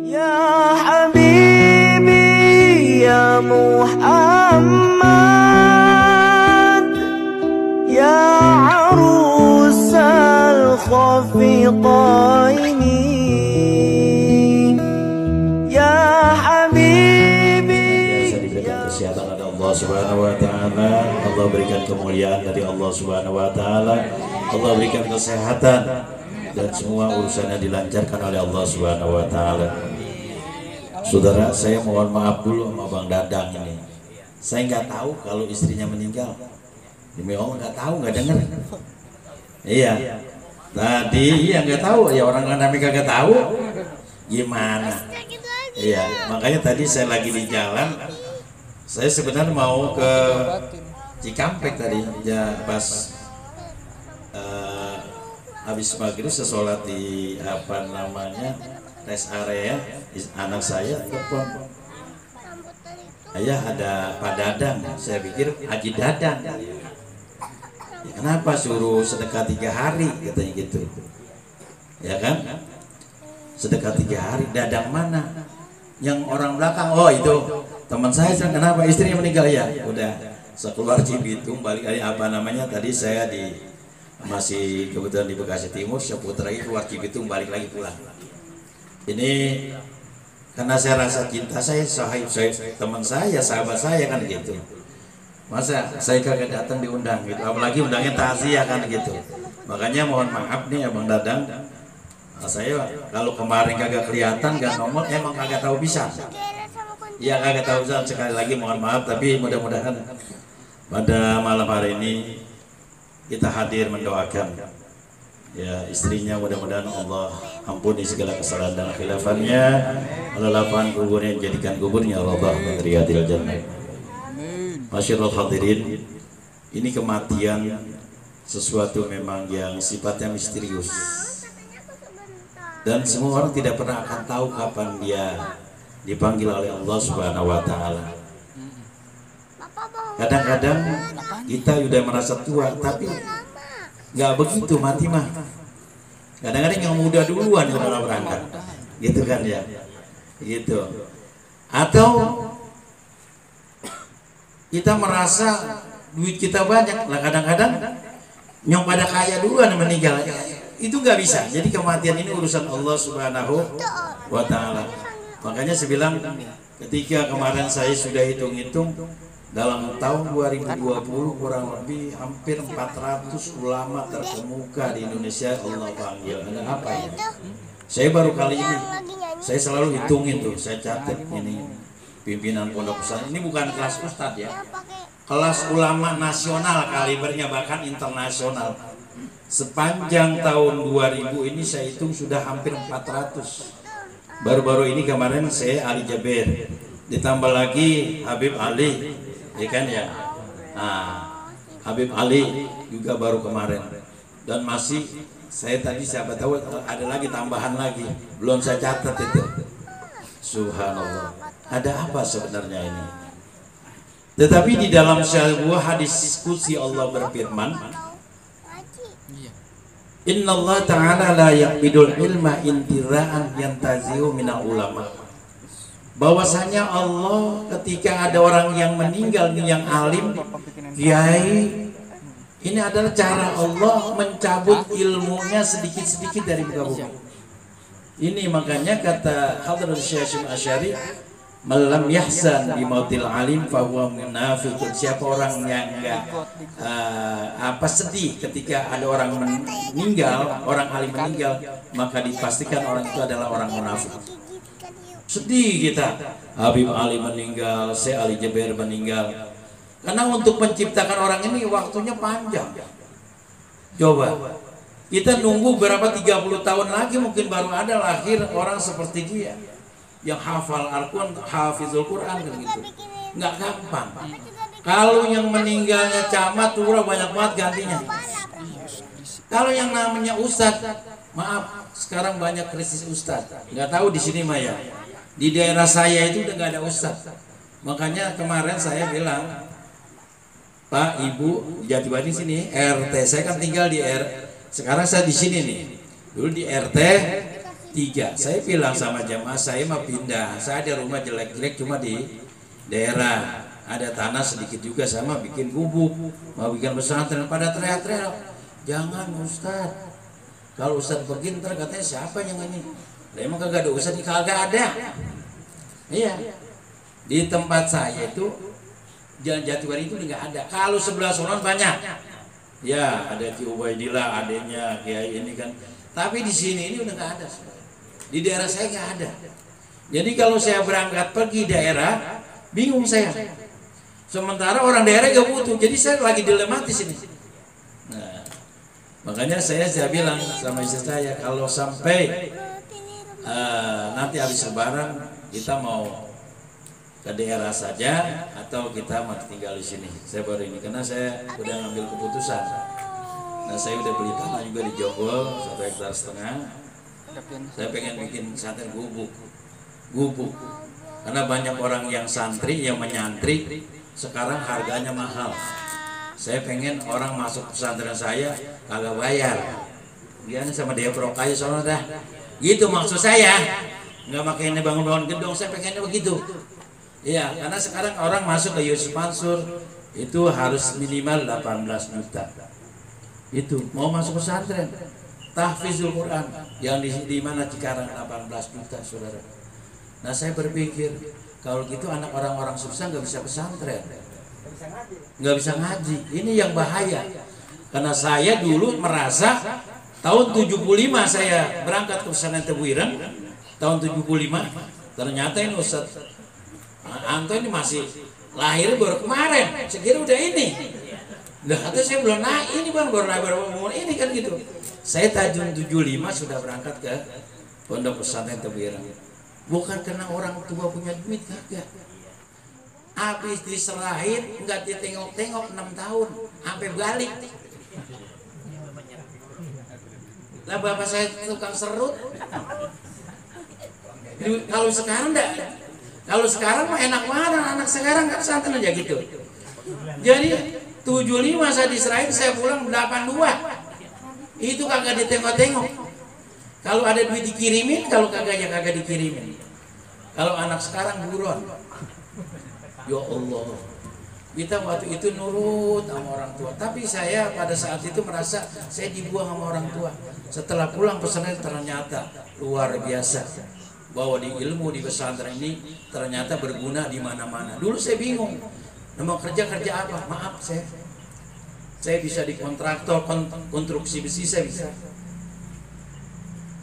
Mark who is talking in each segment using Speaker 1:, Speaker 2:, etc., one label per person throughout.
Speaker 1: Ya Habibi ya Muhammad ya arusal khafitaini ya Habibi.
Speaker 2: Saya diberikan kesehatan dari Allah Subhanahu wa taala, Allah berikan kemuliaan dari Allah Subhanahu wa taala, Allah berikan kesehatan dan semua urusannya dilancarkan oleh Allah Subhanahu wa taala. Saudara, saya mohon maaf dulu sama Bang Dadang ini. Saya nggak tahu kalau istrinya meninggal. Demi Allah nggak tahu, nggak dengar. Iya. Tadi iya nggak tahu ya, orang kami kagak tahu. Gimana? Iya, makanya tadi saya lagi di jalan. Saya sebenarnya mau ke Cikampek tadi, ya pas habis maghrib saya sholat di apa namanya rest area, anak saya telepon, ayah ada Pak Dadang. Saya pikir Haji Dadang. Ya, kenapa suruh sedekah 3 hari katanya gitu, ya kan? Sedekah 3 hari, Dadang mana? Yang orang belakang, oh itu teman saya. Kenapa? Istrinya meninggal ya. Udah sekeluar Cibitung balik kali apa namanya tadi saya masih kebetulan di Bekasi Timur, saya putar lagi keluar Cibitung balik lagi pulang. Ini karena saya rasa cinta saya teman saya, sahabat saya kan gitu. Masa saya kagak datang diundang gitu, apalagi undangnya takziah kan gitu. Makanya mohon maaf nih Abang Dadang, saya kalau kemarin kagak kelihatan gak nomor, emang kagak tahu bisa. Ya kagak tahu bisa, sekali lagi mohon maaf, tapi mudah-mudahan pada malam hari ini kita hadir mendoakan ya istrinya, mudah-mudahan Allah ampuni segala kesalahan dan khilafannya, Allah lapang kuburnya, jadikan kuburnya Allah min riyadil jannah. Masyaallah hadirin, ini kematian sesuatu memang yang sifatnya misterius dan semua orang tidak pernah akan tahu kapan dia dipanggil oleh Allah Subhanahu wa taala. Kadang-kadang kita udah merasa tua, tapi nggak begitu mati mah. Kadang-kadang yang muda duluan yang malah berangkat, gitu kan ya, gitu. Atau kita merasa duit kita banyak, lah kadang-kadang yang pada kaya duluan meninggal. Itu nggak bisa. Jadi kematian ini urusan Allah Subhanahu wa taala. Makanya saya bilang ketika kemarin saya sudah hitung-hitung, dalam tahun 2020 kurang lebih hampir 400 ulama terkemuka di Indonesia Allah panggil. Ada apa ya? Saya baru kali ini, saya selalu hitungin tuh, saya catat ini pimpinan pondok pesantren. Ini bukan kelas ustadz ya, kelas ulama nasional kalibernya, bahkan internasional. Sepanjang tahun 2000 ini saya hitung sudah hampir 400. Baru-baru ini kemarin saya Ali Jaber, ditambah lagi Habib Ali, ya kan ya. Nah, Habib Ali juga baru kemarin, dan masih saya tadi siapa tahu ada lagi tambahan lagi, belum saya catat itu. Subhanallah, ada apa sebenarnya ini? Tetapi di dalam sebuah hadis qudsi Allah berfirman, Inna Allah Ta'ala la yaqbidul ilma intira'an yantazi'u minal ulama. Bahwasanya Allah ketika ada orang yang meninggal, yang alim, kiai, ini adalah cara Allah mencabut ilmunya sedikit-sedikit dari muka bumi. Ini makanya kata Hadrat Syekh Asy'ari, malam yahzan bi mautil alim fa huwa munafiqun. Siapa orang yang enggak sedih ketika ada orang meninggal, orang alim meninggal, maka dipastikan orang itu adalah orang munafik. Sedih kita, Habib Ali meninggal, Syekh Ali Jaber meninggal. Karena untuk menciptakan orang ini waktunya panjang. Coba kita nunggu berapa 30 tahun lagi mungkin baru ada lahir orang seperti dia, yang hafal Al-Quran, hafizul Quran gitu. Nggak gampang. Kalau yang meninggalnya camat, lurah, banyak banget gantinya. Kalau yang namanya ustadz, maaf, sekarang banyak krisis ustadz. Nggak tahu di sini Maya. Di daerah saya itu udah nggak ada ustadz. Makanya kemarin saya bilang, Pak, Ibu, di Jatiwadi sini, RT. Saya kan tinggal di sekarang saya di sini nih. Dulu di RT, 3. Saya bilang sama jamaah saya mah pindah. Saya ada rumah jelek-jelek cuma di daerah. Ada tanah sedikit juga sama bikin gubuk. Mau bikin pesantren pada teriak-teriak. Jangan Ustaz. Kalau Ustaz pergi ntar katanya siapa yang ini? Lah emang kagak ada Ustaz, kagak ada. Iya. Di tempat saya itu Jalan Jatiwari itu nggak ada. Kalau sebelah sono banyak. Ya, ada Ki Ubaidillah, adanya kayak ini kan. Tapi di sini ini udah nggak ada. Di daerah saya nggak ada. Jadi kalau saya berangkat pergi daerah, bingung saya. Sementara orang daerah nggak butuh. Jadi saya lagi dilematis ini. Nah, makanya saya bilang sama istri saya, kalau sampai nanti habis Lebaran kita mau ke daerah saja atau kita mau tinggal di sini. Saya baru ini karena saya udah ngambil keputusan. Nah, saya udah beli tanah juga di Jonggol 1,5 hektar. Saya pengen bikin pesantren gubuk. Karena banyak orang yang santri, yang menyantri sekarang harganya mahal. Saya pengen orang masuk pesantren saya kagak bayar. Biar sama dia prokai soalnya dah. Gitu maksud saya. Nggak makanya bangun-bangun gedung, saya pengennya begitu. Iya, karena sekarang orang masuk ke Yusuf Mansur itu harus minimal 18 juta. Itu mau masuk pesantren tahfizul Quran yang di mana Cikarang 18 juta, saudara. Nah, saya berpikir kalau gitu anak orang-orang susah nggak bisa pesantren, nggak bisa ngaji. Ini yang bahaya. Karena saya dulu merasa tahun 75 saya berangkat ke pesantren Tebuireng, tahun 75 ternyata ini Ustaz Anto ini masih lahir baru kemarin, saya kira udah ini. Nah, atau saya belum naik, ini bang baru umur ini kan gitu. Saya tahun 75 sudah berangkat ke Pondok Pesantren Tebuireng. Bukan karena orang tua punya duit, kagak. Habis diserahin nggak ditengok-tengok 6 tahun, sampai balik. Lah bapak saya tukang serut. Kalau sekarang enggak. Kalau sekarang mah enak banget, anak sekarang kan pesantren aja gitu. Jadi 75 saya diserahin, saya pulang 82. Itu kagak ditengok-tengok. Kalau ada duit dikirimin, kalau kagak ya kagak dikirimin. Kalau anak sekarang buron. Ya Allah. Kita waktu itu nurut sama orang tua. Tapi saya pada saat itu merasa saya dibuang sama orang tua. Setelah pulang pesantren ternyata luar biasa. Bahwa di ilmu di pesantren ini ternyata berguna di mana-mana. Dulu saya bingung, mau kerja apa? Maaf, saya bisa di kontraktor, konstruksi besi saya bisa.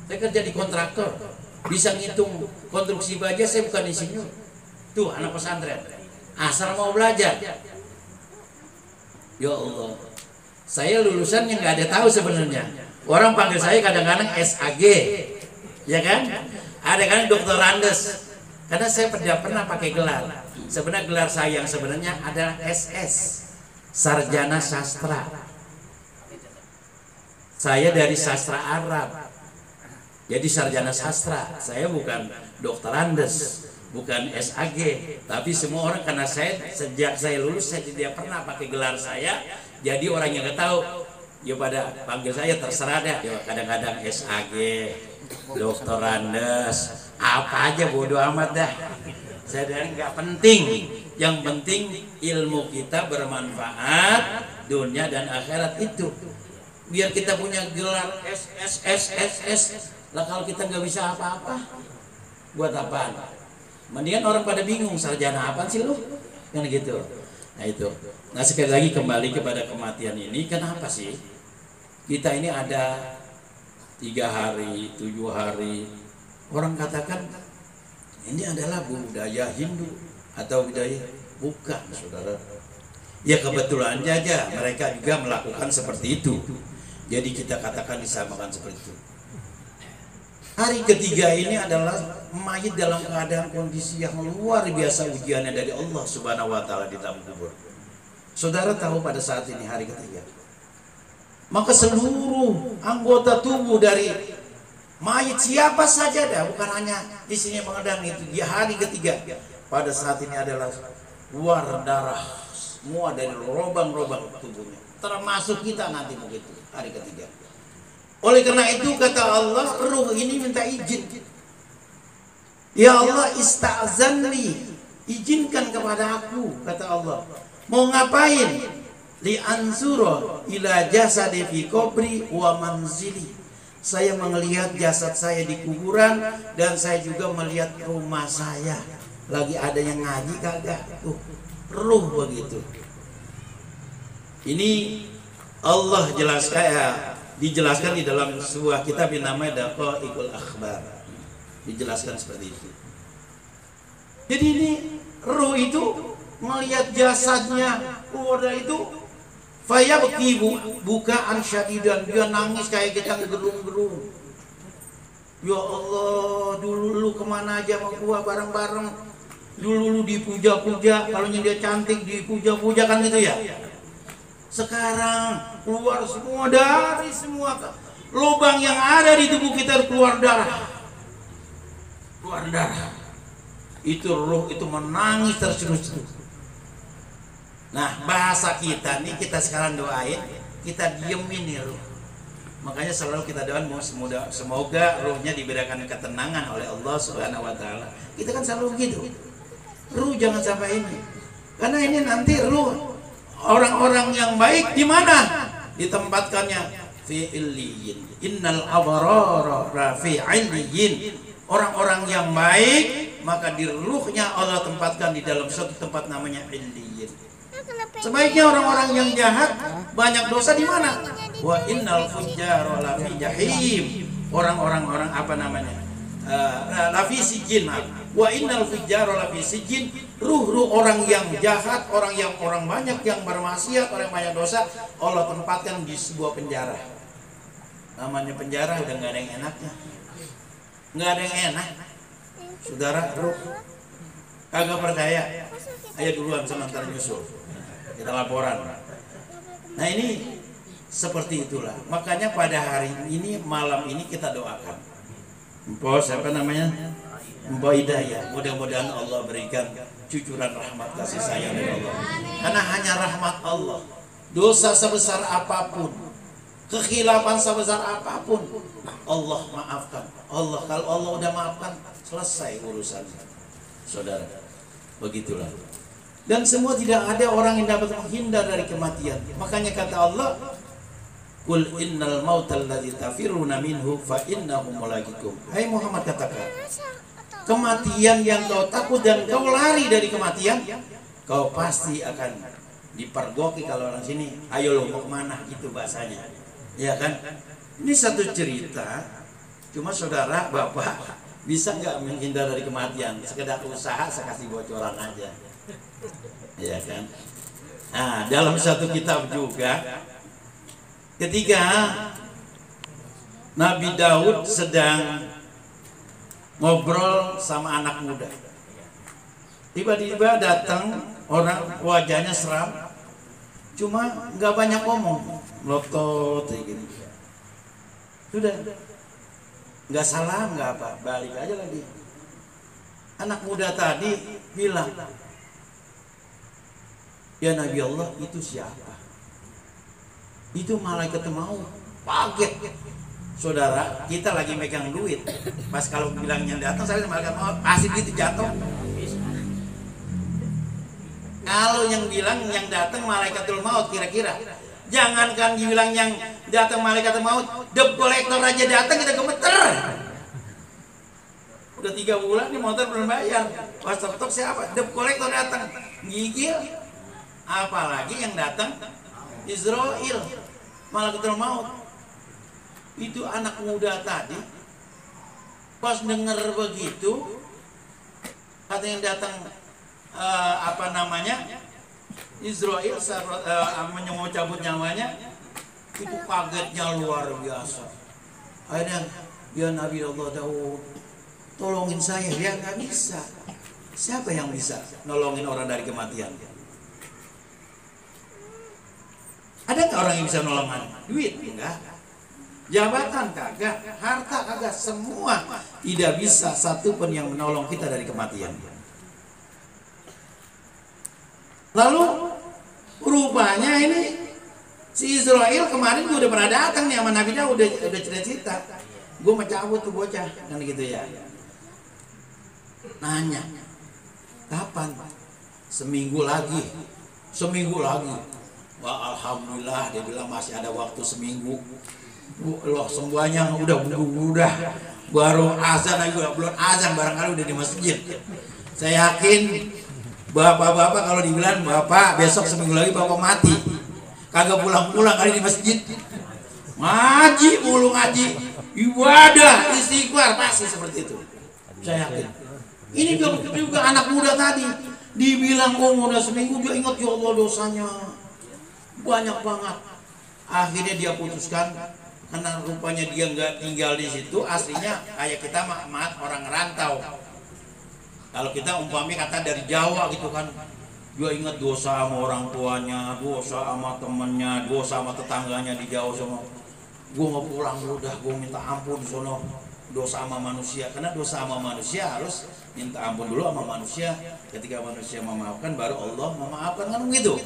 Speaker 2: Saya kerja di kontraktor, bisa ngitung konstruksi baja, saya bukan insinyur. Tuh anak pesantren, asal mau belajar. Ya Allah, saya lulusannya nggak ada tahu sebenarnya. Orang panggil saya kadang-kadang SAG, ya kan? Ada kan Dokter Andes, karena saya tidak pernah pakai gelar. Sebenarnya gelar saya yang sebenarnya adalah SS, Sarjana Sastra. Saya dari sastra Arab, jadi sarjana sastra. Saya bukan Dokter Andes, bukan SAG, tapi semua orang karena saya sejak saya lulus saya tidak pernah pakai gelar saya. Jadi orang yang nggak tahu, ya pada panggil saya terserah dah. Ya kadang-kadang SAG. Dokter Andes, apa aja bodoh amat dah. Saya dari nggak penting. Yang penting ilmu kita bermanfaat dunia dan akhirat itu. Biar kita punya gelar SS. Lah kalau kita nggak bisa apa-apa, buat apaan? Mendingan orang pada bingung sarjana apaan sih lu? Kan gitu. Nah itu. Nah sekali lagi kembali kepada kematian ini, kenapa sih kita ini ada 3 hari, 7 hari. Orang katakan ini adalah budaya Hindu atau budaya, bukan, saudara. Ya kebetulan aja mereka juga melakukan seperti itu. Jadi kita katakan disamakan seperti itu. Hari ketiga ini adalah mayit dalam keadaan kondisi yang luar biasa ujiannya dari Allah Subhanahu wa taala di dalam kubur. Saudara tahu pada saat ini hari ketiga, maka seluruh anggota tubuh dari mayit siapa saja dah, bukan hanya isinya mengedang itu, di hari ketiga pada saat ini adalah keluar darah semua dari lubang-lubang tubuhnya, termasuk kita nanti begitu hari ketiga. Oleh karena itu kata Allah, ruh ini minta izin. Ya Allah, ista'zanli, izinkan kepada aku, kata Allah. Mau ngapain? Li ansura ila jasadi fi qabri wa manzili. Saya melihat jasad saya di kuburan dan saya juga melihat rumah saya. Lagi ada yang ngaji kagak? Tuh, ruh begitu. Ini Allah dijelaskan di dalam sebuah kitab yang namanya Daqaiqul Akhbar. Dijelaskan seperti itu. Jadi ini ruh itu melihat jasadnya keluar dari itu, fayabki bukaan syadidan, dia nangis kayak kita gerung-gerung. Ya Allah, dulu lu kemana aja sama gua bareng-bareng, dulu lu dipuja-puja, kalau dia cantik dipuja-puja kan gitu ya. Sekarang keluar semua dari semua lubang yang ada di tubuh kita, keluar darah. Keluar darah. Itu ruh itu menangis terus-terus. Nah, bahasa kita nih, kita sekarang doain, kita diemin nih ruh. Makanya selalu kita doain semoga ruhnya diberikan ketenangan oleh Allah Subhanahu wa taala. Kita kan selalu begitu. Ruh jangan sampai ini. Karena ini nanti ruh orang-orang yang baik di mana ditempatkannya? Fi illiyin. Innal abrara fi illiyin. Orang-orang yang baik maka di ruhnya Allah tempatkan di dalam suatu tempat namanya illiyin. Sebaiknya orang-orang yang jahat banyak dosa di mana? Wa innal fujjara la fi jahim. Orang-orang apa namanya? La fi sijin. Wa innal fujjara la fi sijin. Ruh-ruh orang yang jahat, orang banyak yang bermaksiat, orang banyak dosa, Allah tempatkan di sebuah penjara. Namanya penjara udah nggak ada yang enaknya. Nggak ada yang enak. Saudara, ruh kagak percaya, ayo duluan sementara nyusul, kita laporan. Nah ini seperti itulah. Makanya pada hari ini, malam ini kita doakan Mpok siapa namanya, Mpok Hidayah, mudah-mudahan Allah berikan cucuran rahmat kasih sayang dari Allah. Karena hanya rahmat Allah. Dosa sebesar apapun, kekhilafan sebesar apapun, Allah maafkan. Allah, kalau Allah udah maafkan, selesai urusan. Saudara, begitulah. Dan semua tidak ada orang yang dapat menghindar dari kematian. Makanya kata Allah, Qul innal mautal ladzi tafiruna minhu fa innahu mulaqikum. Hai Muhammad, katakan, kematian yang kau takut dan kau lari dari kematian, kau pasti akan dipergoki. Kalau orang sini, ayo lo mau kemana, gitu bahasanya. Ya kan? Ini satu cerita. Cuma saudara, bapak bisa nggak menghindar dari kematian? Sekedar usaha, saya kasih bocoran aja. Ya kan? Nah, dalam satu kitab juga, ketika Nabi Daud sedang ngobrol sama anak muda, tiba-tiba datang orang wajahnya seram, cuma nggak banyak ngomong, lotot kayak gini. Sudah, nggak salam, nggak apa, balik aja lagi. Anak muda tadi bilang, ya Nabi Allah, itu siapa? Itu malaikat maut. Kaget. Saudara, kita lagi megang duit. Pas kalau bilangnya datang, saya malaikat maut, pasti gitu jatuh. Kalau yang bilang yang datang malaikatul maut, kira-kira jangankan dibilang yang datang malaikat maut, debt collector aja datang kita gemeter. Udah 3 bulan nih motor belum bayar. Pas tok siapa? Debt collector datang, gigil. Apalagi yang datang Israel, malaikat maut. Itu anak muda tadi pas denger begitu, kata yang datang apa namanya, Israel mau cabut nyawanya, itu kagetnya luar biasa. Akhirnya, ya Nabi Allah Daud, tolongin saya. Dia nggak bisa. Siapa yang bisa nolongin orang dari kematian? Ada nggak orang yang bisa nolong? Duit enggak, jabatan kagak, harta kagak, semua tidak bisa satu pun yang menolong kita dari kematian. Lalu rupanya ini Si Israel kemarin gue udah pernah datang nih sama Nabi Daud, udah cerita. Gue mencabut tuh bocah kan gitu ya. Nanya, kapan? Seminggu lagi. Wah, alhamdulillah, dia bilang masih ada waktu seminggu. Loh, semuanya udah baru azan aja, belum azan barangkali udah di masjid. Saya yakin bapak-bapak kalau dibilang bapak besok seminggu lagi bapak mati, kagak pulang-pulang kali di masjid. Ngaji mulu, ngaji, ibadah, istighfar, pasti seperti itu. Saya yakin. Ini juga anak muda tadi dibilang udah seminggu, dia ingat, ya Allah dosanya banyak banget. Akhirnya dia putuskan, karena rupanya dia nggak tinggal di situ, aslinya kayak kita orang rantau. Kalau kita umpamanya kata dari Jawa gitu kan, dia ingat dosa sama orang tuanya, dosa sama temennya, dosa sama tetangganya di Jawa sama. Gue nggak pulang dulu dah, gue minta ampun di sono. Dosa sama manusia, karena dosa sama manusia harus minta ampun dulu sama manusia. Ketika manusia memaafkan, baru Allah memaafkan, kan begitu.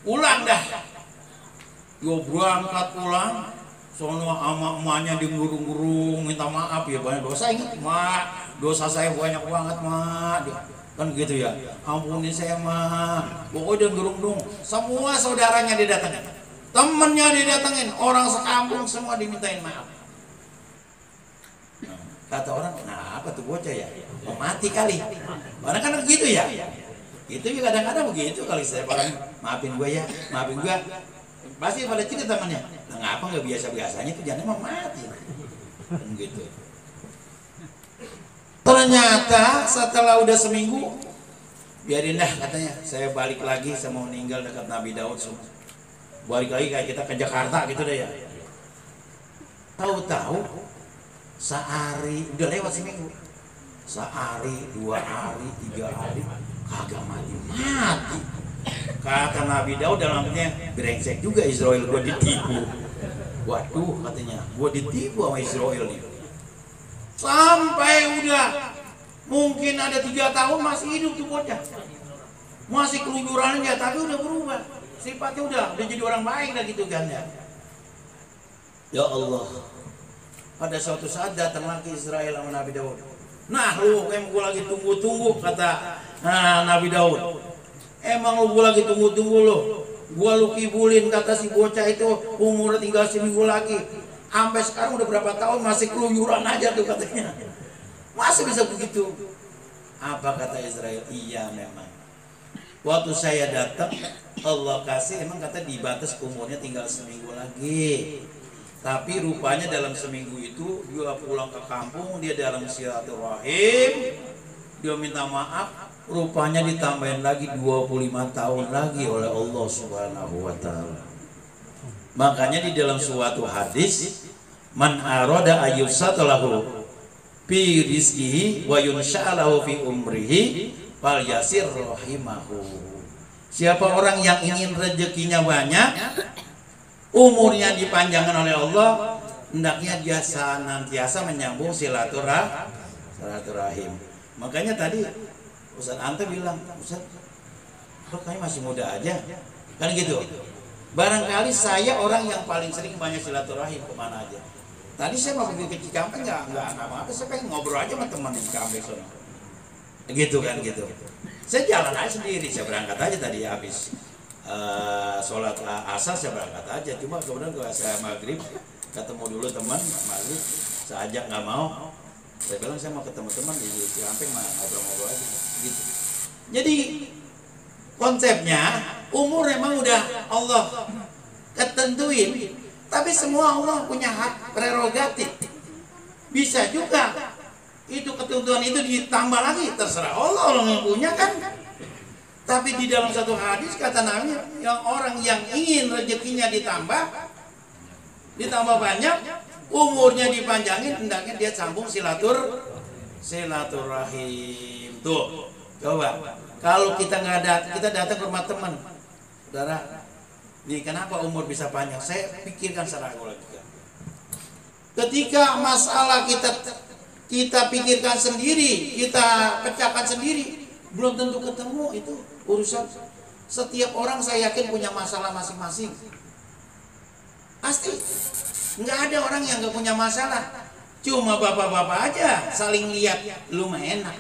Speaker 2: Pulang dah, gue berangkat pulang, sono sama emaknya digurung-gurung minta maaf, ya banyak dosa. Ingat, mak, dosa saya banyak banget mak, kan gitu ya. Ampunin saya mak. Pokoknya gerung-gerung, semua saudaranya didatengin, temennya didatengin, orang sekampung semua dimintain maaf. Kata orang, nah apa tuh bocah ya, mau mati kali. Orang kan begitu ya. Itu juga kadang-kadang begitu, kalau saya orang maafin gue ya, maafin gue, pasti pada cerita temannya, nah ngapa nggak biasa-biasanya tuh jangan mau mati, gitu. Ternyata setelah udah seminggu, biarin dah katanya, saya balik lagi, saya mau meninggal dekat Nabi Daud semua. Balik lagi kayak kita ke Jakarta gitu deh ya. Tahu-tahu sehari udah lewat seminggu, sehari, 2 hari, 3 hari, kagak mati. Kata Nabi Daud dalamnya, brengsek juga Israel, gua ditipu. Waduh, katanya, gua ditipu sama Israel nih. Sampai udah mungkin ada 3 tahun masih hidup tuh bocah, masih keluyuran aja, tapi udah berubah sifatnya, udah jadi orang baik dah gitu kan ya. Ya Allah. Pada suatu saat datang lagi Israel sama Nabi Daud. Nah lu, emang gue lagi tunggu-tunggu, kata Nabi Daud. Emang lu gue lagi tunggu-tunggu lu. Gue lu kibulin, kata si bocah itu umurnya tinggal seminggu lagi. Sampai sekarang udah berapa tahun masih keluyuran aja tuh katanya. Masih bisa begitu. Apa kata Israel? Iya memang. Waktu saya datang, Allah kasih, emang kata dibatas umurnya tinggal seminggu lagi. Tapi rupanya dalam seminggu itu dia pulang ke kampung, dia dalam silaturahim, dia minta maaf, rupanya ditambahin lagi 25 tahun lagi oleh Allah Subhanahu wa taala. Makanya di dalam suatu hadis, man arada ayyusatalahu fi rizqihi wa yunsha'alahu fi umrihi fal yasir rahimahu. Siapa orang yang ingin rezekinya banyak, umurnya dipanjangkan oleh Allah, hendaknya dia senantiasa menyambung silaturahim. Makanya tadi Ustaz Ante bilang, Ustaz, kok kayaknya masih muda aja, kan gitu. Barangkali saya orang yang paling sering banyak silaturahim kemana aja. Tadi saya mau pergi ke Cikampek, nggak apa-apa, saya pengen ngobrol aja sama teman di Cikampek sana. Gitu kan gitu. Saya jalan aja sendiri, saya berangkat aja tadi habis sholat asar saya berangkat aja. Cuma kemudian kalau saya maghrib ketemu dulu teman maghrib, saya ajak nggak mau. Saya bilang saya mau ketemu teman di Cikampek, ngobrol-ngobrol aja gitu. Jadi konsepnya umur memang udah Allah ketentuin, tapi semua Allah punya hak prerogatif. Bisa juga itu ketentuan itu ditambah lagi, terserah Allah yang punya kan. Tapi di dalam satu hadis kata Nabi, yang orang yang ingin rezekinya ditambah banyak, umurnya dipanjangin, hendaknya dia sambung silaturahim. Tuh, coba kalau kita nggak ada, kita datang ke rumah teman, saudara, nih kenapa umur bisa panjang? Saya pikirkan secara logika. Ketika masalah kita pikirkan sendiri, kita pecahkan sendiri, belum tentu ketemu itu urusan. Setiap orang saya yakin punya masalah masing-masing. Pasti nggak ada orang yang nggak punya masalah. Cuma bapak-bapak aja saling lihat, lu mah enak.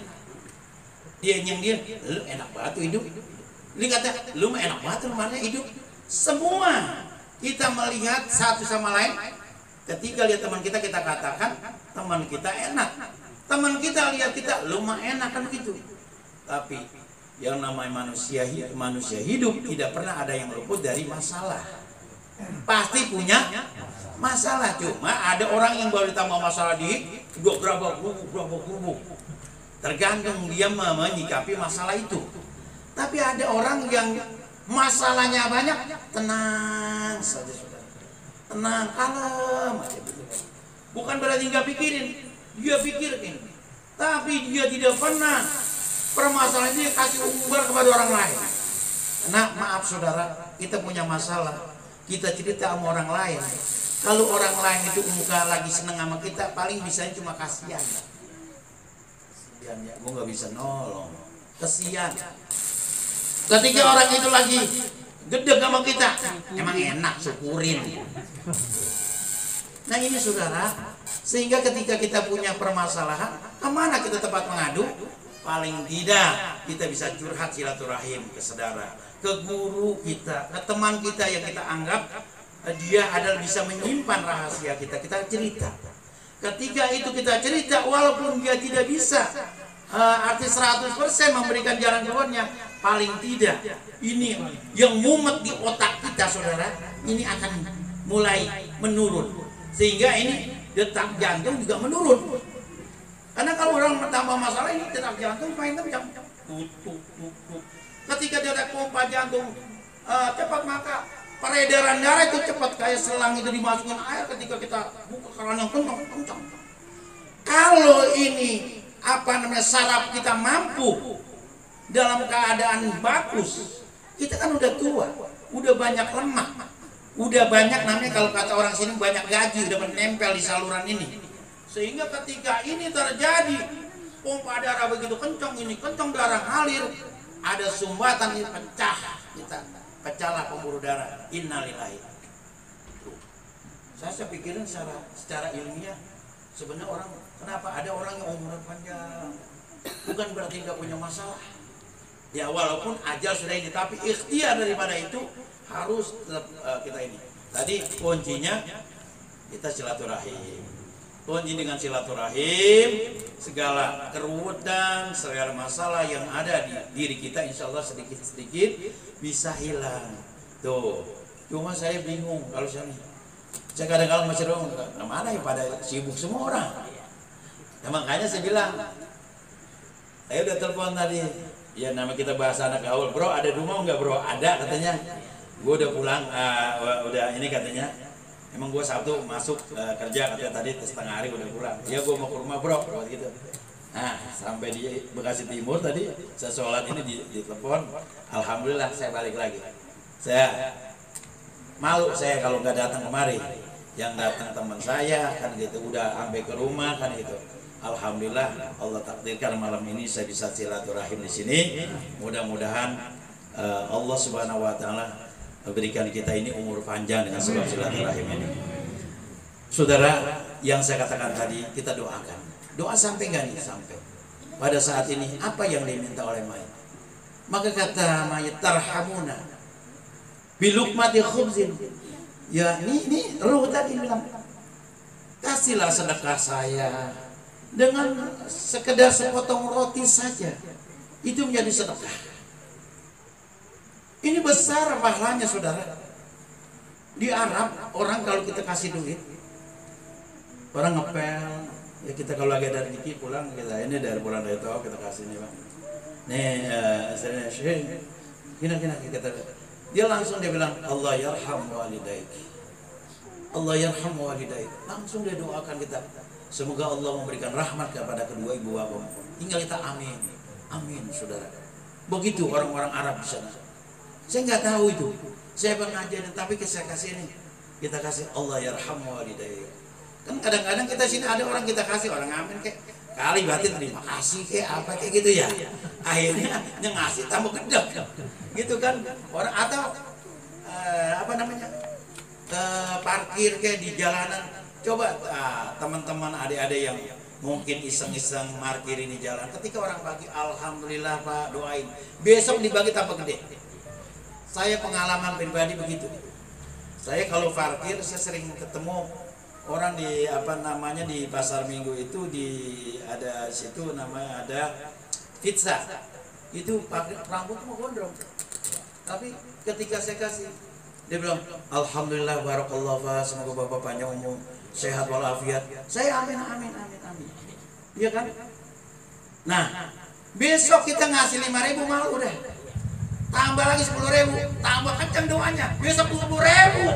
Speaker 2: Dia yang dia, lu enak banget tuh hidup. Dia kata, lu mah enak banget lu mana hidup. Semua kita melihat satu sama lain. Ketika lihat teman kita, kita katakan teman kita enak. Teman kita lihat kita, lu mah enak kan gitu. Tapi yang namanya manusia hidup tidak pernah ada yang luput dari masalah. Pasti punya masalah. Cuma ada orang yang baru ditambah masalah di gerabak gubuk. Tergantung dia menyikapi masalah itu. Tapi ada orang yang masalahnya banyak, tenang saja saudara. Tenang, kalem aja. Bukan berarti nggak pikirin, dia pikirin. Tapi dia tidak pernah permasalahan ini kasih umbar kepada orang lain. Nah, maaf saudara, kita punya masalah. Kita cerita sama orang lain. Kalau orang lain itu muka lagi seneng sama kita, paling bisanya cuma kasihan. Kasihan ya, gue nggak bisa nolong. Kasihan. Ketika orang itu lagi gede sama kita, emang enak, syukurin. Nah ini saudara, sehingga ketika kita punya permasalahan, kemana kita tempat mengadu? Paling tidak kita bisa curhat silaturahim ke saudara, ke guru kita, ke teman kita yang kita anggap dia adalah bisa menyimpan rahasia kita, kita cerita. Ketika itu kita cerita, walaupun dia tidak bisa arti 100% memberikan jalan keluarnya, paling tidak ini yang mumet di otak kita saudara, ini akan mulai menurun, sehingga ini detak jantung juga menurun. Karena kalau orang bertambah masalah ini detak jantung main tapi ketika dia ada pompa jantung cepat, maka peredaran darah itu cepat, kayak selang itu dimasukin air ketika kita buka keran yang kencang. Kalau ini saraf kita mampu dalam keadaan bagus, kita kan udah tua, udah banyak lemak, udah banyak namanya kalau kata orang sini banyak gaji udah menempel di saluran ini, sehingga ketika ini terjadi pompa darah begitu kencang, ini kencang darah ngalir, ada sumbatan ini pecah, kita pecahlah pembuluh darah. Innalillahi. Saya pikirin secara ilmiah, sebenarnya orang, kenapa ada orang yang umurnya panjang, bukan berarti nggak punya masalah. Ya walaupun ajal sudah ini, tapi ikhtiar daripada itu harus tetap kita ini. Tadi kuncinya kita silaturahim. Kunci dengan silaturahim, segala keruwetan, segala masalah yang ada di diri kita, insya Allah sedikit-sedikit bisa hilang. Tuh, cuma saya bingung kalau saya kadang-kadang masih dong, kemana ya pada sibuk semua orang. Ya, makanya saya bilang, saya udah telepon tadi. Ya nama kita bahasa anak gaul, bro ada rumah nggak bro? Ada katanya. Gue udah pulang, udah ini katanya. Emang gue Sabtu masuk kerja katanya tadi setengah hari udah pulang. Ya gue mau ke rumah bro, gitu. Nah sampai di Bekasi Timur tadi saya sholat ini di telepon. Alhamdulillah saya balik lagi. Saya malu saya kalau nggak datang kemari. Yang datang teman saya kan gitu, udah sampai ke rumah kan gitu. Alhamdulillah Allah takdirkan malam ini saya bisa silaturahim di sini. Mudah-mudahan Allah Subhanahu wa taala berikan kita ini umur panjang dengan sebab silaturahim ini. Saudara, yang saya katakan tadi, kita doakan. Doa sampai nggak nih? Sampai. Pada saat ini apa yang diminta oleh mayit? Maka kata mayit, tarhamuna bilukmati khubzin. Ya ini ruh tadi bilang, kasihlah sedekah saya dengan sekedar sepotong roti saja, itu menjadi sedekah. Ini besar pahalanya saudara. Di Arab orang kalau kita kasih duit, orang ngepel, ya kita kalau lagi ada rezeki pulang, kita ini dari pulang dari toko kita kasih nih bang. Nih saya kita dia langsung dia bilang Allah yarham walidaik, Allah yarham walidaik. Langsung dia doakan kita, semoga Allah memberikan rahmat kepada kedua ibu bapak. Tinggal kita amin, amin saudara. Begitu orang-orang Arab di sana. Saya nggak tahu itu, saya pengajaran, tapi saya kasih ini, kita kasih Allah yarham walidaik. Kan kadang-kadang kita sini ada orang kita kasih, orang amin kayak kali batin terima kasih kayak apa kayak gitu ya. Akhirnya yang ngasih tambah gedek, gitu kan orang, atau apa namanya parkir kayak di jalanan. Coba teman-teman adik-adik yang mungkin iseng-iseng parkir di jalan, ketika orang pagi, alhamdulillah Pak, doain, besok dibagi tambah gede. Saya pengalaman pribadi begitu. Saya kalau parkir, saya sering ketemu orang di di pasar minggu itu, ada situ namanya ada pizza. Itu pakai rambut mau gondrong. Tapi ketika saya kasih, dia bilang, alhamdulillah barakallah Pak, semoga Bapak panjang umur, sehat walafiat. Saya amin amin amin amin. Iya kan? Nah, besok kita ngasih 5.000 malu deh. Tambah lagi 10.000, tambah kencang doanya. Besok 20.000.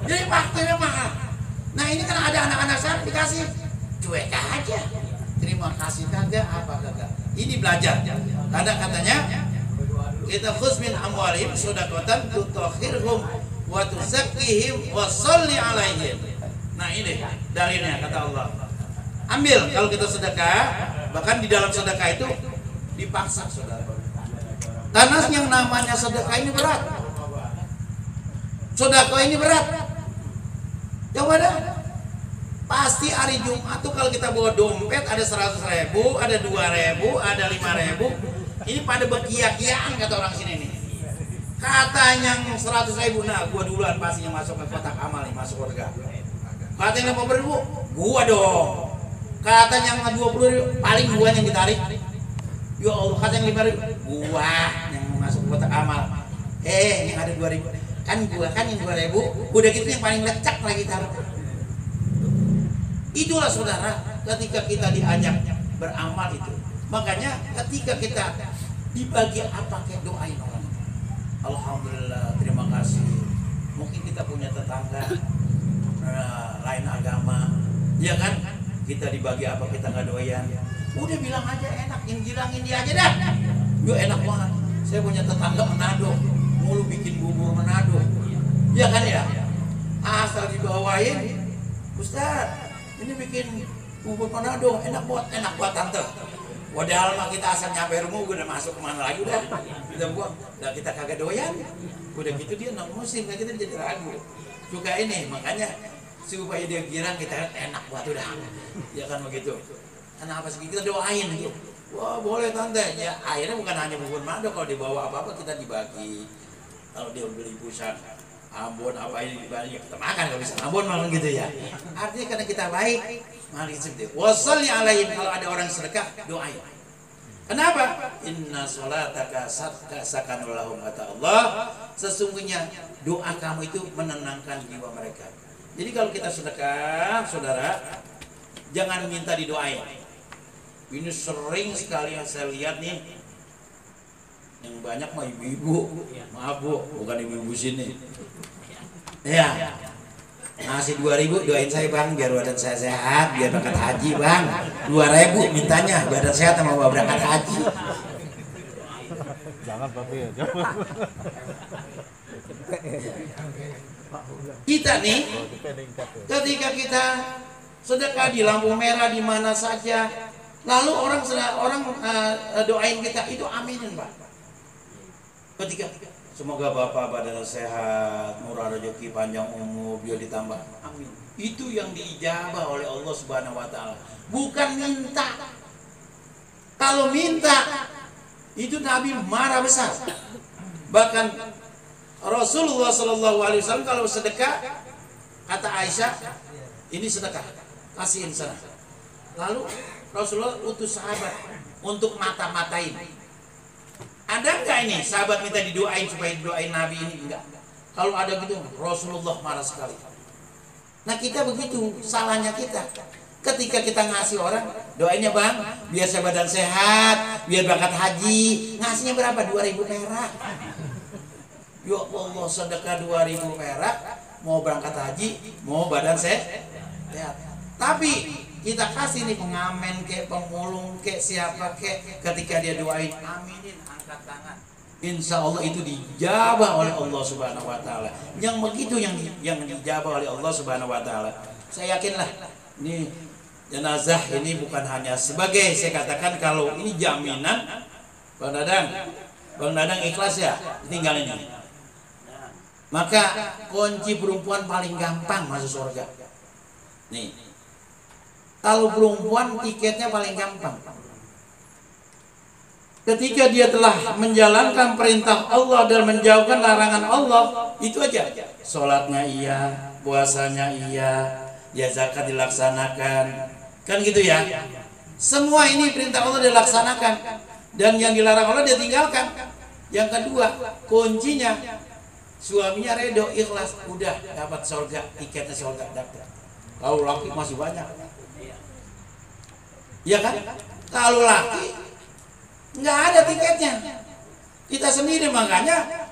Speaker 2: Jadi waktunya mahal. Nah, ini kan ada anak-anak saya dikasih cuek aja. Terima kasih kagak apa kagak. Ini belajar. Karena katanya kita khuz min amwalihim shadaqatan tutahhirhum wa tuzakkihim wa sholli alaihim. Nah, ini dalilnya kata Allah. Ambil kalau kita sedekah, bahkan di dalam sedekah itu dipaksa saudara. Karena yang namanya sedekah ini berat. Sedekah ini berat. Coba dah. Pasti hari Jumat tuh kalau kita bawa dompet ada 100.000, ada 2.000, ada 5.000. Ini pada bekia-kiaan kata orang sini nih. Katanya 100.000, nah gua duluan pastinya masuk ke kotak amal nih, masuk surga. Katanya 50.000, gua dong. Katanya 20.000, paling gua yang ditarik. Ya Allah, katanya 5.000, gua yang masuk ke kotak amal. Yang ada 2.000, kan gua kan yang 2.000, udah gitu yang paling lecak lagi taruh. Itulah saudara, ketika kita diajak beramal itu. Makanya ketika kita dibagi apa kayak doain orang. Alhamdulillah, terima kasih. Mungkin kita punya tetangga lain agama, ya kan? Kita dibagi apa kita nggak doyan. Udah bilang aja enak, bilangin dia aja dah. Yo enak banget. Saya punya tetangga Manado, mulu bikin bubur Manado. Ya kan ya? Asal dibawain, Ustaz, ini bikin bubur Manado, enak buat tante. Padahal mah kita asal nyampe rumah udah masuk kemana lagi udah. Kita buang, udah kita kagak doyan. Udah gitu dia non muslim, kita jadi ragu. Juga ini makanya supaya dia kira kita enak buat udah. Ya kan begitu. Kenapa sih kita doain gitu? Wah boleh tante. Ya akhirnya bukan hanya bubur Manado, kalau dibawa apa-apa kita dibagi. Kalau dia beli pusat Ambon apa ini dibagi kita makan, kalau bisa Ambon makan gitu ya. Artinya karena kita baik, mari sedekah. Washolli alaihim, kalau ada orang sedekah doain. Kenapa? Inna sholataka sakanul lahum, kata Allah. Sesungguhnya doa kamu itu menenangkan jiwa mereka. Jadi kalau kita sedekah, saudara, jangan minta didoain. Ini sering sekali yang saya lihat nih, yang banyak mah ibu-ibu, maaf bu, bukan ibu-ibu sini. Ya, ngasih 2.000, doain saya bang, biar badan saya sehat, biar berangkat haji bang. 2.000 mintanya, badan sehat sama bawa berangkat haji.
Speaker 3: Jangan papi ya,
Speaker 2: Kita nih, ketika kita sedekah di lampu merah di mana saja, lalu orang doain kita itu aminin pak. Ketika semoga bapak badan sehat, murah rezeki, panjang umur, biar ditambah, amin. Itu yang diijabah oleh Allah Subhanahu Wa Taala. Bukan minta. Kalau minta, itu Nabi marah besar. Bahkan Rasulullah SAW kalau sedekah, kata Aisyah, ini sedekah, kasihin sana. Lalu Rasulullah utus sahabat untuk mata-matain. Ada enggak ini sahabat minta didoain supaya didoain Nabi ini? Enggak. Kalau ada gitu Rasulullah marah sekali. Nah kita begitu, salahnya kita. Ketika kita ngasih orang, doainnya bang, biar saya badan sehat, biar berangkat haji. Ngasihnya berapa? 2.000 perak. Ya Allah, sedekah 2.000 perak, mau berangkat haji, mau badan sehat. Tapi kita kasih nih pengamen kek, pemulung kek, siapa kek, ketika dia doain, aminin, angkat tangan. Insya Allah itu dijabah oleh Allah Subhanahu Wa Taala. Yang begitu yang dijabah oleh Allah Subhanahu Wa Taala. Saya yakinlah ini jenazah ini bukan hanya sebagai, saya katakan kalau ini jaminan. Bang Dadang ikhlas ya, tinggal ini. Maka kunci perempuan paling gampang masuk surga. Nih, kalau perempuan tiketnya paling gampang. Ketika dia telah menjalankan perintah Allah dan menjauhkan larangan Allah, itu aja. Sholatnya iya, puasanya iya, ya zakat dilaksanakan, kan gitu ya. Semua ini perintah Allah dilaksanakan, dan yang dilarang Allah dia tinggalkan. Yang kedua, kuncinya suaminya redo, ikhlas, udah dapat surga, tiketnya surga dapat. Kalau laki masih banyak, ya kan? Kalau laki nggak ada tiketnya, kita sendiri. Makanya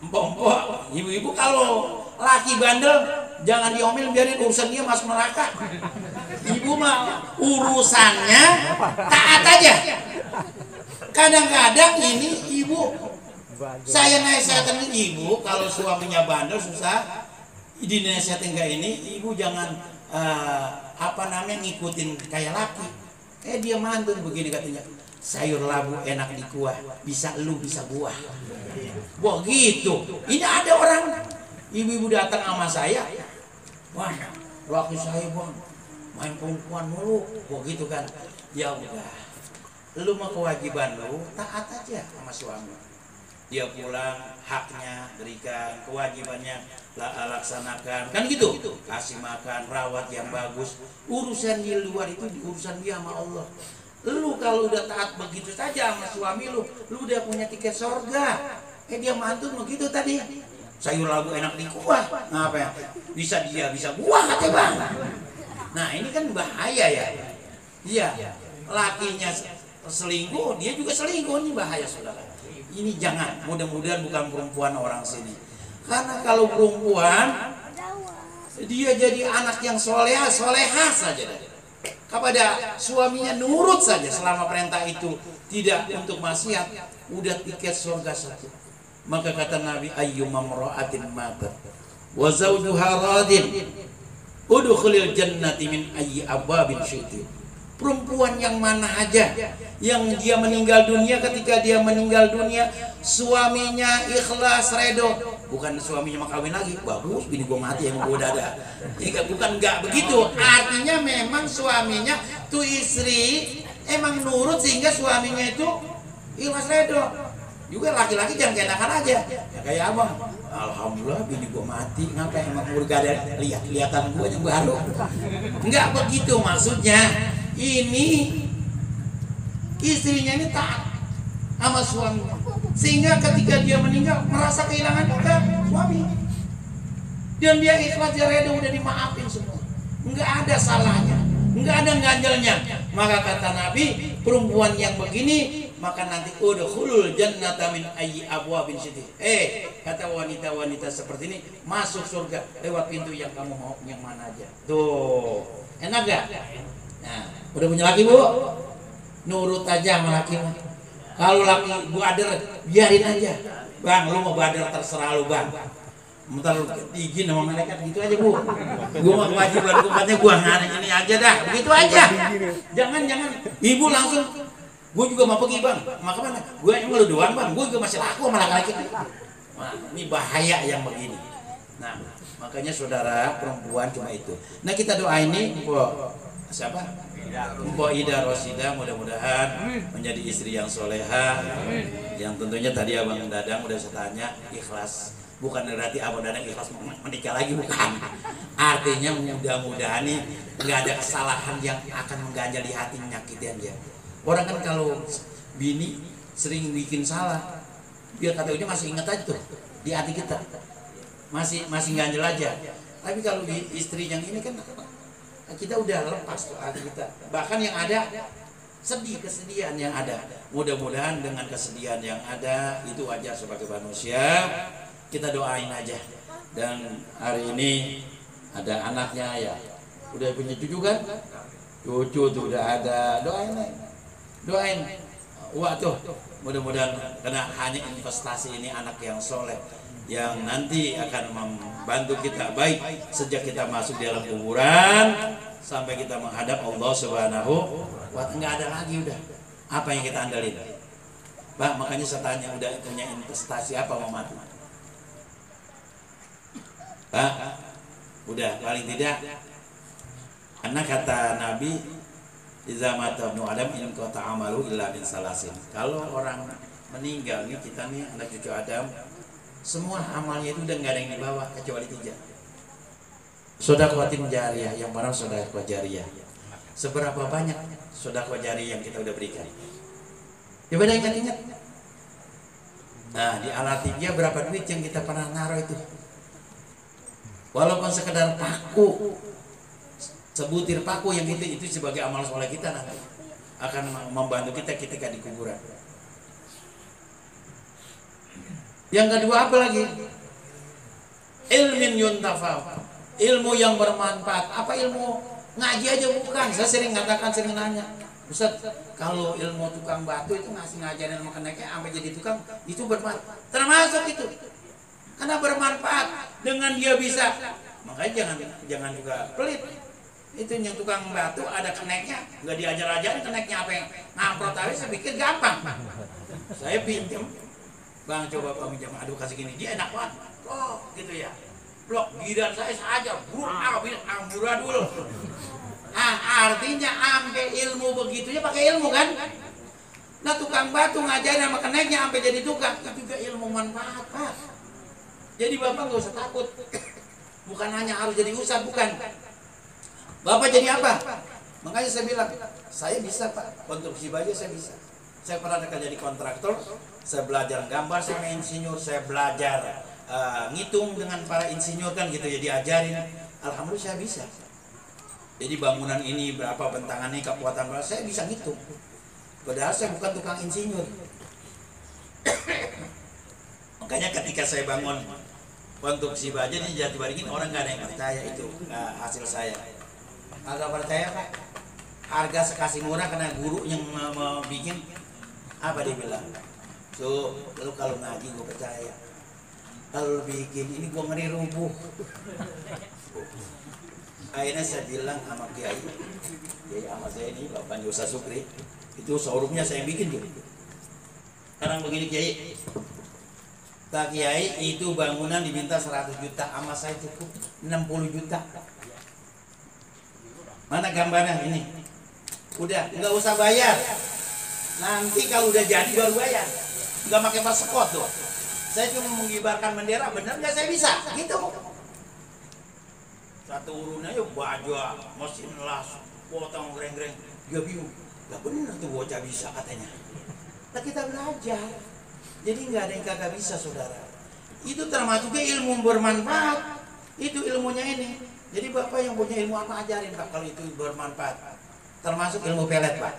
Speaker 2: empok-empok, ibu-ibu kalau laki bandel jangan diomel, biarin urusan dia masuk neraka. Ibu mah urusannya taat aja. Kadang-kadang ini ibu, saya nasihatin ibu, kalau suaminya bandel susah dinasihatin kayak ini, ibu jangan ngikutin kayak laki. Dia mantun begini katanya, sayur labu enak di kuah, bisa lu bisa buah. Wah gitu. Ini ada orang ibu-ibu datang sama saya, wah laki saya bang main perempuan mulu, wah gitu kan. Ya udah, lu mau kewajiban lu taat aja sama suami. Dia pulang, haknya berikan, kewajibannya laksanakan, kan gitu. Kasih makan, rawat yang bagus. Urusan di luar itu urusan dia sama Allah. Lu kalau udah taat begitu saja sama suami lu udah punya tiket surga. Dia mantun begitu tadi, sayur labu enak di kuah, apa ya? Bisa dia bisa buah katanya bang. Nah ini kan bahaya ya. Iya, lakinya selingkuh, dia juga selingkuh, ini bahaya saudara. Ini jangan, mudah-mudahan bukan perempuan orang sini. Karena kalau perempuan, dia jadi anak yang solehah saja deh. Kepada suaminya nurut saja selama perintah itu tidak untuk maksiat, udah tiket surga satu. Maka kata Nabi, ayyuma mra'atin matat wa zawjuha radin udkhulil jannati min ayyi abwabin syi'ti. Perempuan yang mana aja yang dia meninggal dunia, ketika dia meninggal dunia suaminya ikhlas redo, bukan suaminya mau kawin lagi, bagus bini gua mati emang gua udah ada. Bukan enggak begitu. Artinya memang suaminya tuh istri emang nurut sehingga suaminya itu ikhlas redo. Juga laki-laki jangan keenakan aja. Ya kayak abang, alhamdulillah bini gua mati, ngapain emang gua gak ada lihat-lihatan gua yang baru. Enggak begitu maksudnya. Ini istrinya ini taat sama suaminya, sehingga ketika dia meninggal merasa kehilangan juga suami, dan dia ikhlas, dia reda, udah dimaafin semua, nggak ada salahnya, nggak ada ganjalnya. Maka kata Nabi, perempuan yang begini maka nanti udkhulul jannata min ayyi abwabin syi'ti. Kata wanita-wanita seperti ini masuk surga lewat pintu yang kamu mau, yang mana aja. Tuh, enak gak? Nah, udah punya laki bu, nurut aja sama laki. Kalau laki bader, biarin aja. Bang, lu mau bader terserah lu bang. Bentar lu izin sama malaikat gitu aja bu. Gua mau kewajiban katanya gua ngari ini aja dah, begitu aja. Jangan ibu langsung. Gua juga mau pergi bang. Maka mana? Gua yang lu doang bang. Gua juga masih laku sama laki-laki. Nah, ini bahaya yang begini. Nah, makanya saudara perempuan cuma itu. Nah kita doa ini, siapa? Mbok Ida Rosida, mudah-mudahan menjadi istri yang soleha, yang tentunya tadi Abang Dadang udah saya tanya, ikhlas. Bukan berarti Abang Dadang ikhlas menikah lagi, bukan. Artinya mudah-mudahan nih nggak ada kesalahan yang akan mengganjal di hati, nyakitin dia. Orang kan kalau bini sering bikin salah, biar kata ujung masih ingat aja tuh di hati kita, masih ganjel aja. Tapi kalau di istri yang ini kan kita udah lepas tuh hati kita. Bahkan yang ada kesedihan yang ada. Mudah-mudahan dengan kesedihan yang ada itu wajar sebagai manusia. Kita doain aja. Dan hari ini ada anaknya ya, udah punya cucu kan? Cucu tuh udah ada, doain. Wah tuh, mudah-mudahan karena hanya investasi ini anak yang soleh, yang nanti akan membantu kita baik sejak kita masuk di dalam kuburan sampai kita menghadap Allah Subhanahu wa ta'ala. Nggak ada lagi udah apa yang kita andalin, Bang. Makanya saya tanya, udah punya investasi apa mau mati? Pak, udah paling tidak. Karena kata Nabi, iza mata ibnu Adam in qata amalu illa min salasin. Kalau orang meninggal nih, kita nih anak cucu Adam, semua amalnya itu udah nggak ada yang dibawa kecuali 3. Sedekah jariyah, yang mana sedekah jariyah. Seberapa banyak sedekah jariyah yang kita udah berikan? Coba dah ingat-ingat. Nah, di Al-Atijah berapa duit yang kita pernah naruh itu? Walaupun sekedar paku, sebutir paku, yang itu sebagai amal soleh kita nanti akan membantu kita ketika di kuburan. Yang kedua apa lagi? Ilmin yuntafa, ilmu yang bermanfaat. Apa ilmu ngaji aja bukan? Saya sering katakan, sering nanya, Ustaz, kalau ilmu tukang batu itu ngasih ngajarin sama keneknya sampai jadi tukang, itu bermanfaat. Termasuk itu, karena bermanfaat. Dengan dia bisa, makanya jangan juga pelit. Itu yang tukang batu ada keneknya, nggak diajar-ajarin keneknya apa yang ngamprot aja, saya pikir gampang. Saya pinjam, bang coba kami pinjam, aduh kasih gini, dia enak banget, oh gitu ya. Blok gidan saya saja, amburadul. Ah, artinya ambil ilmu begitunya pakai ilmu kan? Nah tukang batu ngajarin sama keneknya sampai jadi tukang, itu juga ilmu manfaat, Pak. Jadi Bapak nggak usah takut. Bukan hanya harus jadi ustadz, bukan. Bapak jadi apa? Makanya saya bilang, saya bisa Pak, konstruksi baja saya bisa. Saya pernah kerja di kontraktor, saya belajar gambar sama insinyur, saya belajar ngitung dengan para insinyur kan gitu ya, diajarin. Alhamdulillah saya bisa. Jadi bangunan ini berapa bentangannya, kekuatan berapa, saya bisa ngitung. Padahal saya bukan tukang insinyur. Makanya ketika saya bangun konstruksi baja di Jatiwaringin, orang nggak ada yang percaya itu hasil saya. Agak percaya Pak, harga sekasih murah karena guru yang mau bikin, apa dia bilang, so lu kalau ngaji gue percaya, kalau bikin ini gue ngeri rubuh. Akhirnya saya bilang sama Kiai sama saya ini, Bapak Yusa Sukri, itu showroomnya saya bikin tuh. Sekarang begini Kiai, tak Kiai itu bangunan diminta 100 juta, sama saya cukup 60 juta. Mana gambarnya ini? Udah, nggak usah bayar. Nanti kalau udah jadi baru bayar. Nggak pakai pasport tuh. Saya cuma mengibarkan bendera, bener nggak saya bisa? Gitu. Satu urunnya yuk baju, mesin las, potong greng-greng. Dia bingung. Gak bener tuh bocah bisa katanya. Nah kita belajar. Jadi nggak ada yang kagak bisa saudara. Itu termasuknya ilmu bermanfaat. Itu ilmunya ini. Jadi Bapak yang punya ilmu apa ajarin Pak kalau itu bermanfaat. Termasuk ilmu pelet Pak.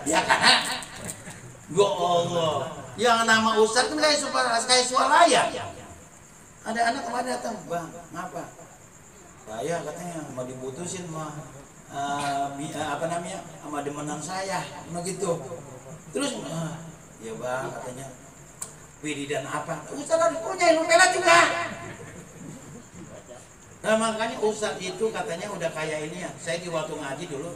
Speaker 2: Ya kan? Ya Allah. Yang nama Ustaz kan kayak swalaya. Ada anak kemarin datang, Bang, ngapa? Saya katanya mau diputusin mah apa namanya? Sama demenan saya, begitu. Terus ya Bang katanya wiridan apa? Ustaz punya ilmu pelet juga. Nah makanya Ustadz itu katanya udah kayak ini ya. Saya di waktu ngaji dulu,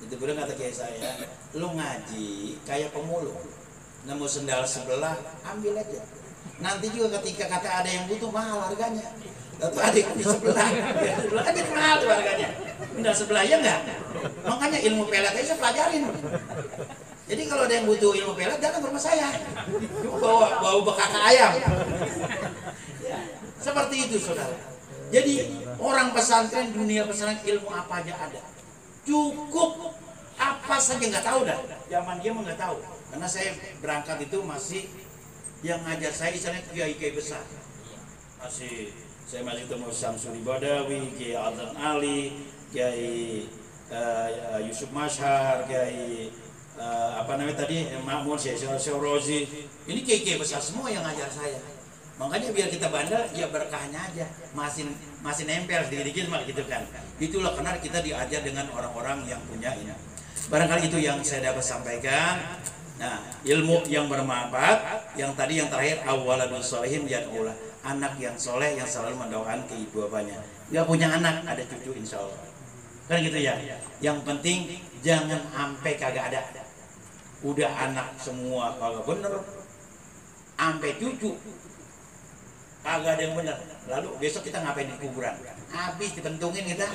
Speaker 2: itu bilang kata kayak saya, lu ngaji kayak pemulung, nemu sendal sebelah ambil aja. Nanti juga ketika kata ada yang butuh mahal harganya, atau ada yang di sebelah, ya sebelah kan jadi mahal tuh harganya. Sendal sebelah ya enggak. Makanya ilmu pelet aja saya pelajarin. Jadi kalau ada yang butuh ilmu pelet datang ke rumah saya, bawa bekak ayam. Seperti itu saudara. Jadi orang pesantren, dunia pesantren ilmu apa aja ada. Cukup apa saja nggak tahu dah. Zaman dia mah nggak tahu. Karena saya berangkat itu masih yang ngajar saya istilahnya kiai-kiai besar. Saya masih ketemu Samsuri Badawi, Kiai Adnan Ali, Kiai Yusuf Mashhar, Kiai apa namanya tadi Makmur, Syekh Rozi. Ini kiai-kiai besar semua yang ngajar saya. Makanya biar kita bandel, ya berkahnya aja, masih nempel sedikit-sedikit mah gitu kan. Itulah karena kita diajar dengan orang-orang yang punya ini. Barangkali itu yang saya dapat sampaikan. Nah, ilmu yang bermanfaat, yang tadi yang terakhir awaladun sholihin yad'ulah, anak yang soleh yang selalu mendoakan ke ibu bapaknya. Gak punya anak, ada cucu insya Allah. Kan gitu ya. Yang penting jangan sampai kagak ada. Udah anak semua kagak bener, sampai cucu kagak ada yang benar. Lalu besok kita ngapain di kuburan? Habis dipentungin kita.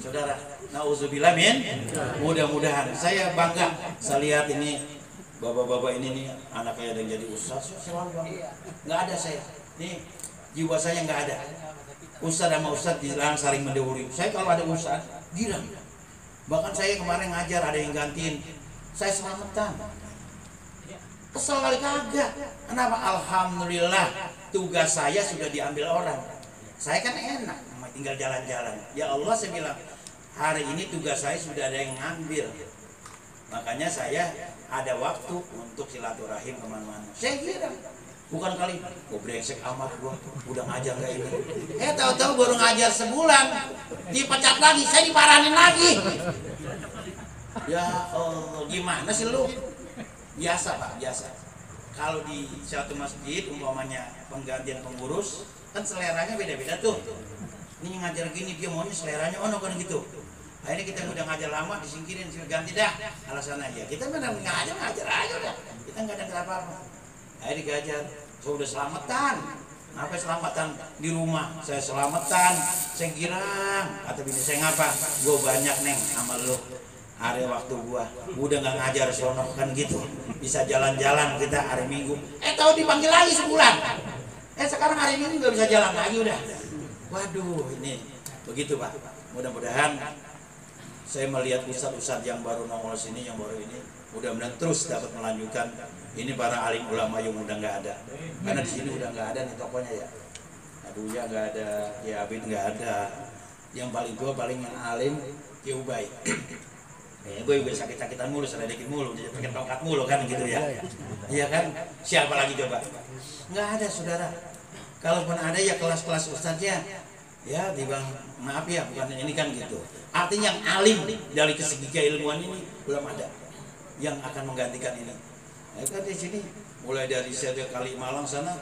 Speaker 2: Saudara, nauzubillah min. Mudah-mudahan saya bangga saya lihat ini bapak-bapak ini nih anaknya yang jadi ustaz, selalu bangga. Nggak ada saya. Nih jiwa saya nggak ada. Ustaz sama ustaz saling mendahului. Saya kalau ada ustaz, girang. Bahkan saya kemarin ngajar ada yang gantiin. Saya selamatan. Kesel kali kagak. Kenapa? Alhamdulillah tugas saya sudah diambil orang. Saya kan enak, tinggal jalan-jalan. Ya Allah, saya bilang hari ini tugas saya sudah ada yang ngambil. Makanya saya ada waktu untuk silaturahim kemana-mana. Saya kira bukan kali, brengsek amat gua, udah ngajar gak ini. Tahu-tahu baru ngajar sebulan, dipecat lagi, saya diparanin lagi. Ya Allah, gimana sih lu? Biasa Pak, biasa. Kalau di suatu masjid umpamanya penggantian pengurus, kan seleranya beda-beda tuh. Ini ngajar gini, dia maunya seleranya kan gitu. Nah ini kita udah ngajar lama, disingkirin, ganti dah alasan aja. Kita memang ngajar aja udah. Kita nggak ada apa-apa. Akhirnya digajar, saya udah selamatan. Apa selamatan di rumah? Saya selamatan, saya girang. Kata bini saya ngapa? Gue banyak neng sama lo. Hari waktu gua udah nggak ngajar sono kan gitu, bisa jalan-jalan kita hari Minggu. Tahu dipanggil lagi sebulan. Sekarang hari Minggu nggak bisa jalan lagi udah. Waduh, ini begitu Pak. Mudah-mudahan saya melihat ustadz-ustadz yang baru nongol sini, yang baru ini, mudah-mudahan terus dapat melanjutkan. Ini para alim ulama yang udah nggak ada, karena di sini udah nggak ada nih tokonya ya. Aduh ya nggak ada, ya Abid nggak ada. Yang paling tua paling yang alim Ki Ubay. Gue juga sakit-sakitan mulu, seledekin mulu, pakai tongkat mulu kan gitu ya. Iya kan? Siapa lagi coba? Nggak ada saudara. Kalaupun ada ya kelas-kelas ustadznya. Ya, dibang maaf ya, bukan ini kan gitu. Artinya yang alim dari segi keilmuan ini belum ada yang akan menggantikan ini. Kan di sini mulai dari Kali Malang sana,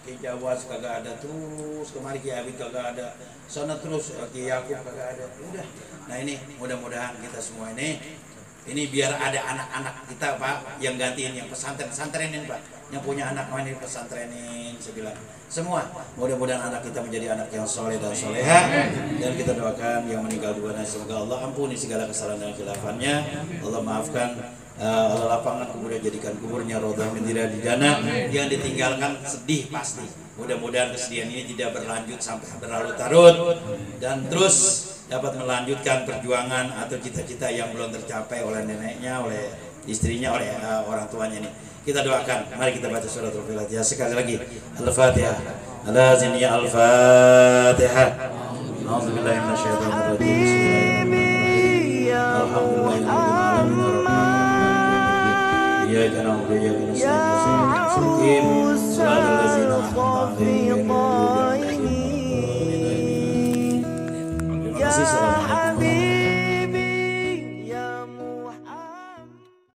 Speaker 2: Ki Jawa kagak ada, terus kemari Ki Abid kagak ada, sana terus Ki Yakub kagak ada. Udah. Nah ini mudah-mudahan kita semua ini biar ada anak-anak kita Pak yang gantiin yang pesantren-pesantrenin Pak, yang punya anak ini pesantrenin sebilang semua. Mudah-mudahan anak kita menjadi anak yang soleh dan soleha, dan kita doakan yang meninggal dunia semoga Allah ampuni segala kesalahan dan khilafannya, Allah maafkan, Allah lapangkan kuburnya, jadikan kuburnya rodha min riyadil jannah. Yang ditinggalkan sedih pasti. Mudah-mudahan kesedihan ini tidak berlanjut sampai berlarut-larut dan terus dapat melanjutkan perjuangan atau cita-cita yang belum tercapai oleh neneknya, oleh istrinya, oleh orang tuanya ini. Kita doakan. Mari kita baca suratul Fatihah sekali lagi. Al-Fatihah. Al-Azimiyah Al-Fatihah. A'udzubillahi minasyaitonir rajim. Alhamdulillahirabbil alamin. Iyyaka na'budu wa iyyaka nasta'in. Shiratal ladzina an'amta 'alaihim